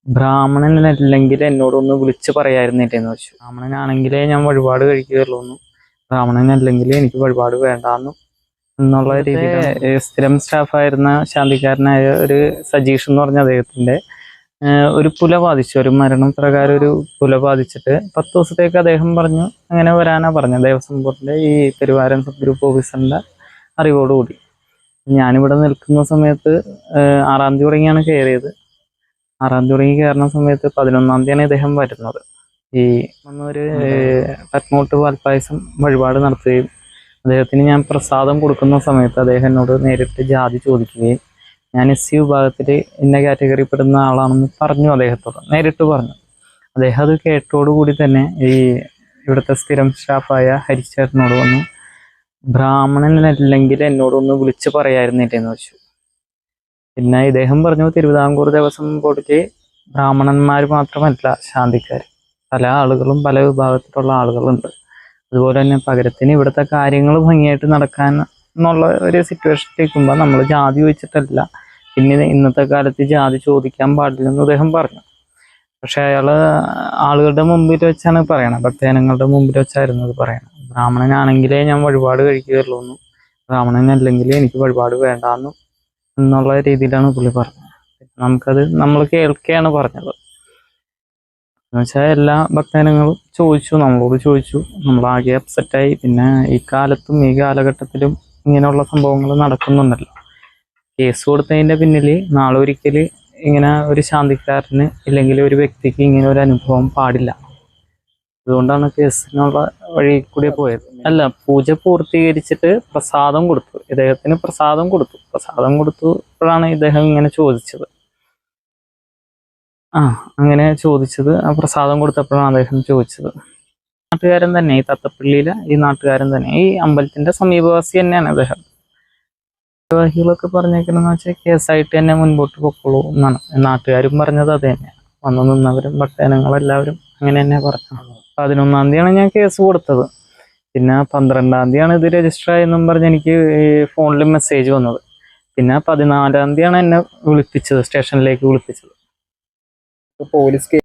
ബ്രാഹ്മണനല്ലെങ്കിൽ എന്നോടൊന്ന് വിളിച്ച് പറയായിരുന്നില്ലേന്ന് വെച്ചു. ബ്രാഹ്മണനാണെങ്കിലേ ഞാൻ വഴിപാട് കഴിക്കുകയുള്ളൂ, ബ്രാഹ്മണനല്ലെങ്കിൽ എനിക്ക് വഴിപാട് വേണ്ടാന്നും എന്നുള്ള രീതിയിൽ സ്ഥിരം സ്റ്റാഫായിരുന്ന ശാന്തിക്കാരനായ ഒരു സജീഷ് എന്ന് പറഞ്ഞ അദ്ദേഹത്തിന്റെ ഒരു പുല ബാധിച്ചു, ഒരു മരണം പ്രകാരം ഒരു പുല ബാധിച്ചിട്ട് 10 ദിവസത്തേക്ക് അദ്ദേഹം പറഞ്ഞു അങ്ങനെ വരാനാ പറഞ്ഞത്. ദേവസ്വം ബോർഡിന്റെ ഈ പെരുവാരം സബ് ഗ്രൂപ്പ് ഓഫീസറിന്റെ അറിവോടുകൂടി ഞാനിവിടെ നിൽക്കുന്ന സമയത്ത് 6-ാം തീയതി തുടങ്ങിയാണ് കയറിയത്. 6-ാം തീയതി തുടങ്ങി കയറുന്ന സമയത്ത് 11-ാം തീയതിയാണ് ഇദ്ദേഹം വരുന്നത്. ഈ ഒരു പത്മൂട്ട് പാൽപ്പായസം വഴിപാട് നടത്തുകയും അദ്ദേഹത്തിന് ഞാൻ പ്രസാദം കൊടുക്കുന്ന സമയത്ത് അദ്ദേഹം എന്നോട് നേരിട്ട് ജാതി ചോദിക്കുകയും ഞാൻ SC വിഭാഗത്തിൽ ഇന്ന കാറ്റഗറി പെടുന്ന ആളാണെന്ന് പറഞ്ഞു. അദ്ദേഹത്തോട് നേരിട്ട് പറഞ്ഞു. അദ്ദേഹം അത് കേട്ടോടുകൂടി തന്നെ ഈ ഇവിടുത്തെ സ്ഥിരം സ്റ്റാഫായ ഹരിച്ചേട്ടനോട് വന്നു, ബ്രാഹ്മണനല്ലെങ്കിൽ എന്നോടൊന്ന് വിളിച്ച് പറയായിരുന്നില്ലേന്ന് വെച്ചു. പിന്നെ ഇദ്ദേഹം പറഞ്ഞു, തിരുവിതാംകൂർ ദേവസ്വം ബോർഡിലേക്ക് ബ്രാഹ്മണന്മാർ മാത്രമല്ല ശാന്തിക്കാർ, പല ആളുകളും പല വിഭാഗത്തിലുള്ള ആളുകളുണ്ട്. അതുപോലെ തന്നെ പകരത്തിന് ഇവിടുത്തെ കാര്യങ്ങൾ ഭംഗിയായിട്ട് നടക്കാൻ എന്നുള്ള ഒരു സിറ്റുവേഷനിലേക്കുമ്പോൾ നമ്മൾ ജാതി വെച്ചിട്ടല്ല, പിന്നെ ഇന്നത്തെ കാലത്ത് ജാതി ചോദിക്കാൻ പാടില്ലെന്ന് അദ്ദേഹം പറഞ്ഞു. പക്ഷെ അയാള് ആളുകളുടെ മുമ്പിൽ വെച്ചാണ് പറയണത്, ഭക്തജനങ്ങളുടെ മുമ്പിൽ വെച്ചായിരുന്നു അത് പറയണത്. ബ്രാഹ്മണനാണെങ്കിലേ ഞാൻ വഴിപാട് കഴിക്കുകയുള്ളൂ, ബ്രാഹ്മണനല്ലെങ്കിൽ എനിക്ക് വഴിപാട് വേണ്ടാന്നും എന്നുള്ള രീതിയിലാണ് പുള്ളി പറഞ്ഞത്. നമ്മൾ കേൾക്കുകയാണ് പറഞ്ഞത്. എന്നുവെച്ചാൽ എല്ലാ ഭക്തജനങ്ങളും ചോദിച്ചു, നമ്മളോട് ചോദിച്ചു, നമ്മളാകെ അപ്സെറ്റായി. പിന്നെ ഈ കാലത്തും ഈ കാലഘട്ടത്തിലും ഇങ്ങനെയുള്ള സംഭവങ്ങൾ നടക്കുന്നുണ്ടല്ലോ. കേസ് കൊടുത്തതിൻ്റെ പിന്നിൽ നാളെ ഒരിക്കൽ ഇങ്ങനെ ഒരു ശാന്തിക്കാരന് ഇല്ലെങ്കിൽ ഒരു വ്യക്തിക്ക് ഇങ്ങനെ ഒരു അനുഭവം പാടില്ല. അതുകൊണ്ടാണ് കേസിനുള്ള വഴി കൂടി പോയത്. അല്ല, പൂജ പൂർത്തീകരിച്ചിട്ട് പ്രസാദം കൊടുത്തു, ഇദ്ദേഹത്തിന് പ്രസാദം കൊടുത്തപ്പോഴാണ് ഇദ്ദേഹം ഇങ്ങനെ ചോദിച്ചത്. അങ്ങനെ ചോദിച്ചത്, ആ പ്രസാദം കൊടുത്തപ്പോഴാണ് അദ്ദേഹം ചോദിച്ചത്. നാട്ടുകാരൻ തന്നെ, ഈ തത്തപ്പള്ളിയിലെ ഈ നാട്ടുകാരൻ തന്നെ, ഈ അമ്പലത്തിന്റെ സമീപവാസി തന്നെയാണ് അദ്ദേഹം. ഭാരവാഹികളൊക്കെ പറഞ്ഞേക്കണെന്ന് വെച്ചാൽ കേസായിട്ട് തന്നെ മുൻപോട്ട് പൊക്കോളൂ എന്നാണ് നാട്ടുകാരും പറഞ്ഞത്. അത് തന്നെ വന്നു നിന്നവരും ഭക്തജനങ്ങളെല്ലാവരും അങ്ങനെ തന്നെ പറഞ്ഞു. 11-ാം തീയതിയാണ് ഞാൻ കേസ് കൊടുത്തത്. പിന്നെ 12-ാം തീയതിയാണ് ഇത് രജിസ്റ്റർ ആയെന്നും പറഞ്ഞ് എനിക്ക് ഫോണിൽ മെസ്സേജ് വന്നത്. പിന്നെ 14-ാം തീയതിയാണ് എന്നെ വിളിപ്പിച്ചത്, സ്റ്റേഷനിലേക്ക് വിളിപ്പിച്ചത്. പോലീസ്